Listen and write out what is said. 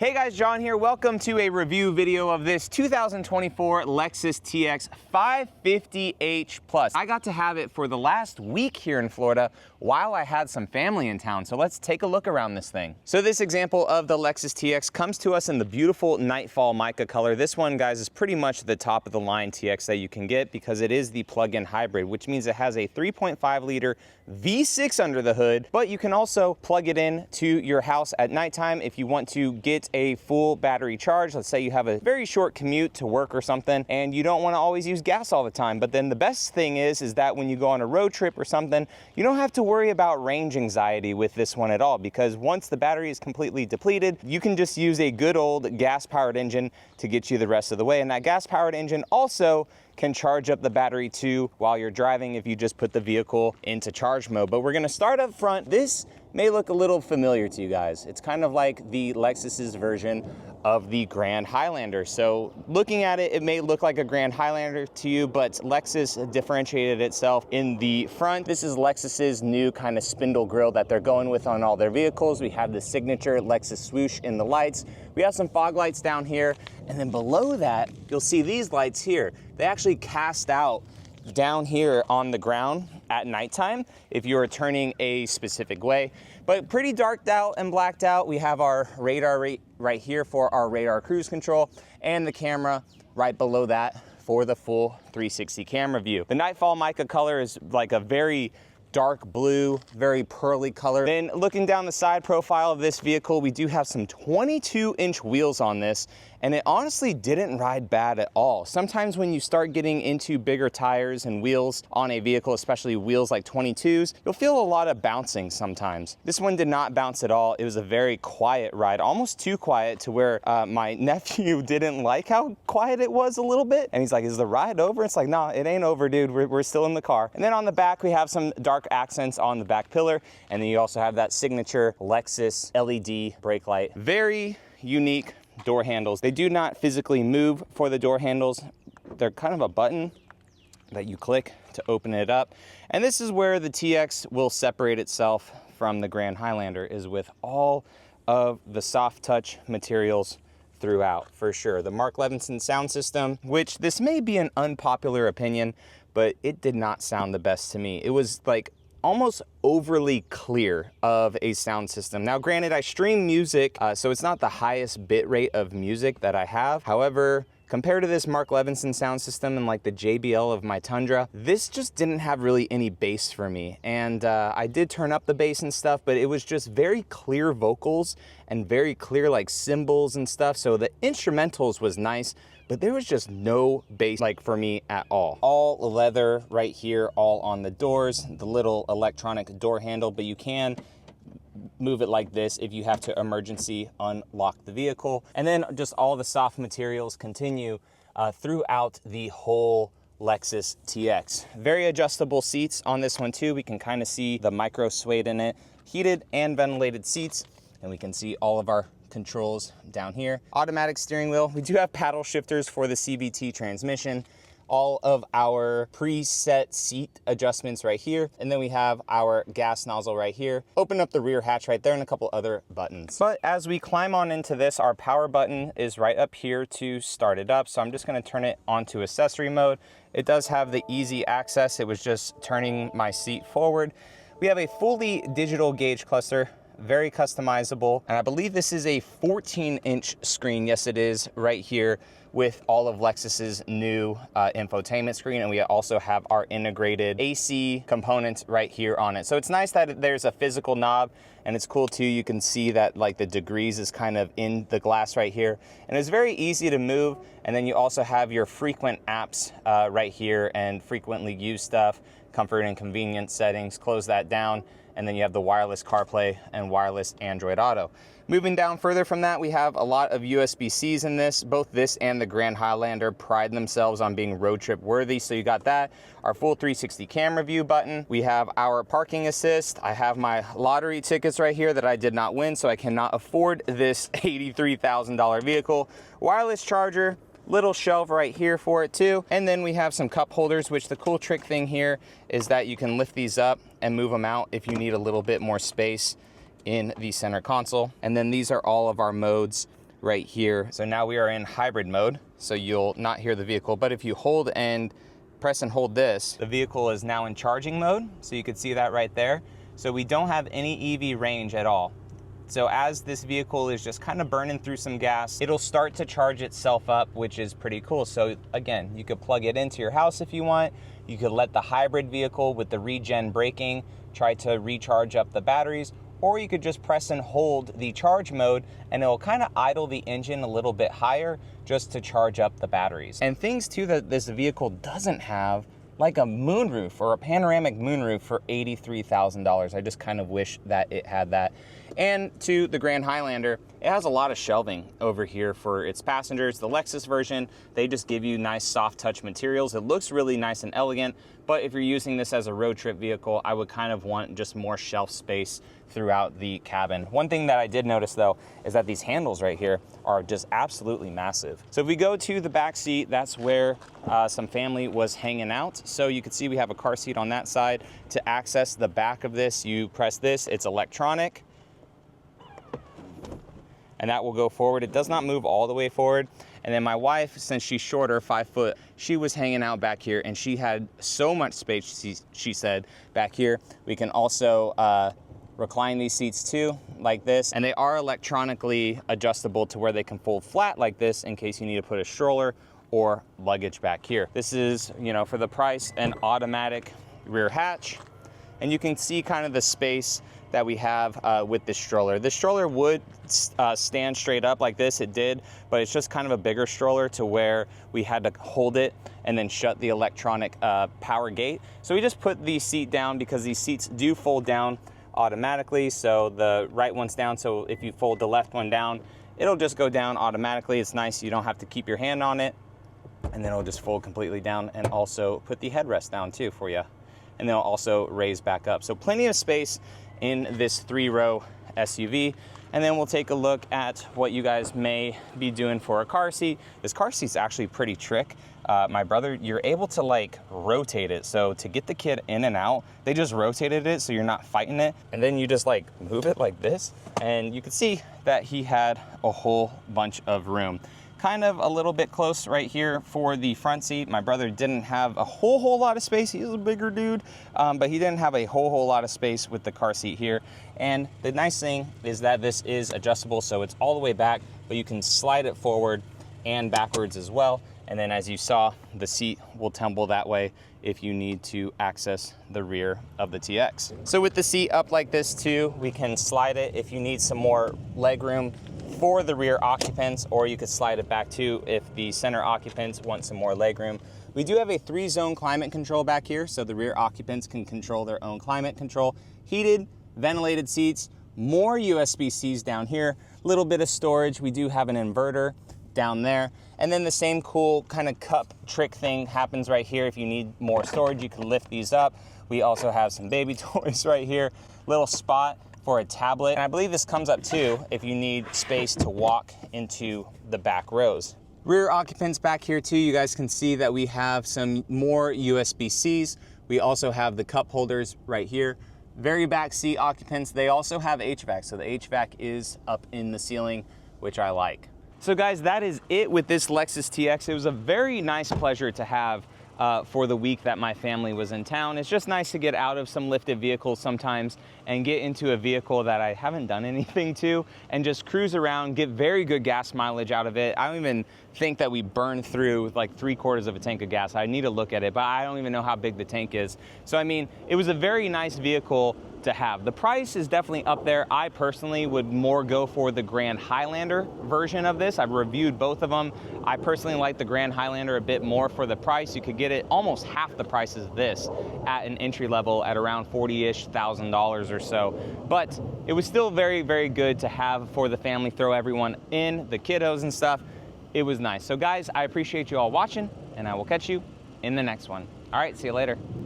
Hey guys, John here. Welcome to a review video of this 2024 Lexus TX 550h Plus. I got to have it for the last week here in Florida while I had some family in town. So let's take a look around this thing. So this example of the Lexus TX comes to us in the beautiful Nightfall mica color. This one, guys, is pretty much the top of the line TX that you can get because it is the plug-in hybrid, which means it has a 3.5 liter V6 under the hood, but you can also plug it in to your house at nighttime if you want to get a full battery charge. Let's say you have a very short commute to work or something and you don't want to always use gas all the time. But then the best thing is that when you go on a road trip or something, you don't have to worry about range anxiety with this one at all, because once the battery is completely depleted, you can just use a good old gas powered engine to get you the rest of the way. And that gas powered engine also can charge up the battery too while you're driving if you just put the vehicle into charge mode. But we're going to start up front. This may look a little familiar to you guys. It's kind of like the Lexus's version of the Grand Highlander. So looking at it, it may look like a Grand Highlander to you, but Lexus differentiated itself in the front. This is Lexus's new kind of spindle grille that they're going with on all their vehicles. We have the signature Lexus swoosh in the lights. We have some fog lights down here. And then below that, you'll see these lights here. They actually cast out down here on the ground at nighttime if you're turning a specific way, but pretty darked out and blacked out. We have our radar right here for our radar cruise control and the camera right below that for the full 360 camera view. The Nightfall mica color is like a very dark blue, very pearly color. Then looking down the side profile of this vehicle, we do have some 22-inch wheels on this, and it honestly didn't ride bad at all. Sometimes when you start getting into bigger tires and wheels on a vehicle, especially wheels like 22s, you'll feel a lot of bouncing sometimes. This one did not bounce at all. It was a very quiet ride, almost too quiet to where my nephew didn't like how quiet it was a little bit. And he's like, is the ride over? It's like, nah, it ain't over, dude. We're still in the car. And then on the back, we have some dark accents on the back pillar. And then you also have that signature Lexus LED brake light. Very unique door handles. They do not physically move for the door handles. They're kind of a button that you click to open it up. And this is where the TX will separate itself from the Grand Highlander, is with all of the soft touch materials throughout, for sure. The Mark Levinson sound system, which this may be an unpopular opinion, but it did not sound the best to me. It was like almost overly clear of a sound system. Now, granted, I stream music, so it's not the highest bit rate of music that I have. However, compared to this Mark Levinson sound system and like the JBL of my Tundra, this just didn't have really any bass for me. And I did turn up the bass and stuff, but it was just very clear vocals and very clear like cymbals and stuff. So the instrumentals was nice, but there was just no bass like for me at all. All leather right here, all on the doors, the little electronic door handle, but you can move it like this if you have to emergency unlock the vehicle. And then just all the soft materials continue throughout the whole Lexus TX. Very adjustable seats on this one too. We can kind of see the micro suede in it. Heated and ventilated seats, and we can see all of our controls down here. Automatic steering wheel. We do have paddle shifters for the CVT transmission. All of our preset seat adjustments right here. And then we have our gas nozzle right here. Open up the rear hatch right there and a couple other buttons. But as we climb on into this, our power button is right up here to start it up. So I'm just gonna turn it onto accessory mode. It does have the easy access. It was just turning my seat forward. We have a fully digital gauge cluster, very customizable. And I believe this is a 14-inch screen. Yes, it is, right here with all of Lexus's new infotainment screen. And we also have our integrated AC components right here on it. So it's nice that there's a physical knob, and it's cool too. You can see that like the degrees is kind of in the glass right here. And it's very easy to move. And then you also have your frequent apps right here and frequently used stuff, comfort and convenience settings, close that down. And then you have the wireless CarPlay and wireless Android Auto. Moving down further from that, we have a lot of USB-Cs in this. Both this and the Grand Highlander pride themselves on being road trip worthy. So you got that, our full 360 camera view button. We have our parking assist. I have my lottery tickets right here that I did not win, so I cannot afford this $83,000 vehicle. Wireless charger, little shelf right here for it too. And then we have some cup holders, which the cool trick thing here is that you can lift these up and move them out if you need a little bit more space in the center console. And then these are all of our modes right here. So now we are in hybrid mode, so you'll not hear the vehicle, but if you hold and press and hold this, the vehicle is now in charging mode. So you can see that right there. So we don't have any EV range at all. So as this vehicle is just kind of burning through some gas, it'll start to charge itself up, which is pretty cool. So again, you could plug it into your house if you want. You could let the hybrid vehicle with the regen braking try to recharge up the batteries, or you could just press and hold the charge mode and it'll kind of idle the engine a little bit higher just to charge up the batteries. And things too that this vehicle doesn't have, like a moonroof or a panoramic moonroof for $83,000. I just kind of wish that it had that. And to the Grand Highlander, it has a lot of shelving over here for its passengers. The Lexus version, they just give you nice soft touch materials. It looks really nice and elegant, but if you're using this as a road trip vehicle, I would kind of want just more shelf space throughout the cabin. One thing that I did notice though, is that these handles right here are just absolutely massive. So if we go to the back seat, that's where some family was hanging out. So you can see we have a car seat on that side. To access the back of this, you press this, it's electronic, and that will go forward. It does not move all the way forward. And then my wife, since she's shorter, 5 foot, she was hanging out back here and she had so much space, she said, back here. We can also recline these seats too, like this. And they are electronically adjustable to where they can fold flat like this in case you need to put a stroller or luggage back here. This is, you know, for the price, an automatic rear hatch. And you can see kind of the space that we have with this stroller. This stroller would stand straight up like this, it did, but it's just kind of a bigger stroller to where we had to hold it and then shut the electronic power gate. So we just put the seat down because these seats do fold down automatically. So the right one's down, so if you fold the left one down, it'll just go down automatically. It's nice, you don't have to keep your hand on it, and then it'll just fold completely down, and also put the headrest down too for you. And then it'll also raise back up. So plenty of space in this 3-row SUV. And then we'll take a look at what you guys may be doing for a car seat. This car seat's actually pretty trick. My brother, you're able to like rotate it. So to get the kid in and out, they just rotated it so you're not fighting it. And then you just like move it like this. And you can see that he had a whole bunch of room. Kind of a little bit close right here for the front seat. My brother didn't have a whole lot of space. He's a bigger dude, but he didn't have a whole lot of space with the car seat here. And the nice thing is that this is adjustable, so it's all the way back, but you can slide it forward and backwards as well. And then as you saw, the seat will tumble that way if you need to access the rear of the TX. So with the seat up like this too, we can slide it if you need some more leg room for the rear occupants, or you could slide it back too if the center occupants want some more leg room. We do have a 3-zone climate control back here, so the rear occupants can control their own climate control. Heated, ventilated seats, more USB-Cs down here, little bit of storage. We do have an inverter down there. And then the same cool kind of cup trick thing happens right here. If you need more storage, you can lift these up. We also have some baby toys right here, little spot for a tablet. And I believe this comes up too if you need space to walk into the back rows. Rear occupants back here too, you guys can see that we have some more USB-Cs. We also have the cup holders right here. Very back seat occupants, they also have HVAC, so the HVAC is up in the ceiling, which I like. So guys, that is it with this Lexus TX. It was a very nice pleasure to have for the week that my family was in town. It's just nice to get out of some lifted vehicles sometimes and get into a vehicle that I haven't done anything to and just cruise around, get very good gas mileage out of it. I don't even think that we burned through like 3/4 of a tank of gas. I need to look at it, but I don't even know how big the tank is. So I mean, it was a very nice vehicle to have. The price is definitely up there. I personally would more go for the Grand Highlander version of this. I've reviewed both of them. I personally like the Grand Highlander a bit more for the price. You could get it almost half the price as this at an entry level at around $40,000 or so. But it was still very, very good to have for the family, throw everyone in, the kiddos and stuff. It was nice. So guys, I appreciate you all watching, and I will catch you in the next one. All right, see you later.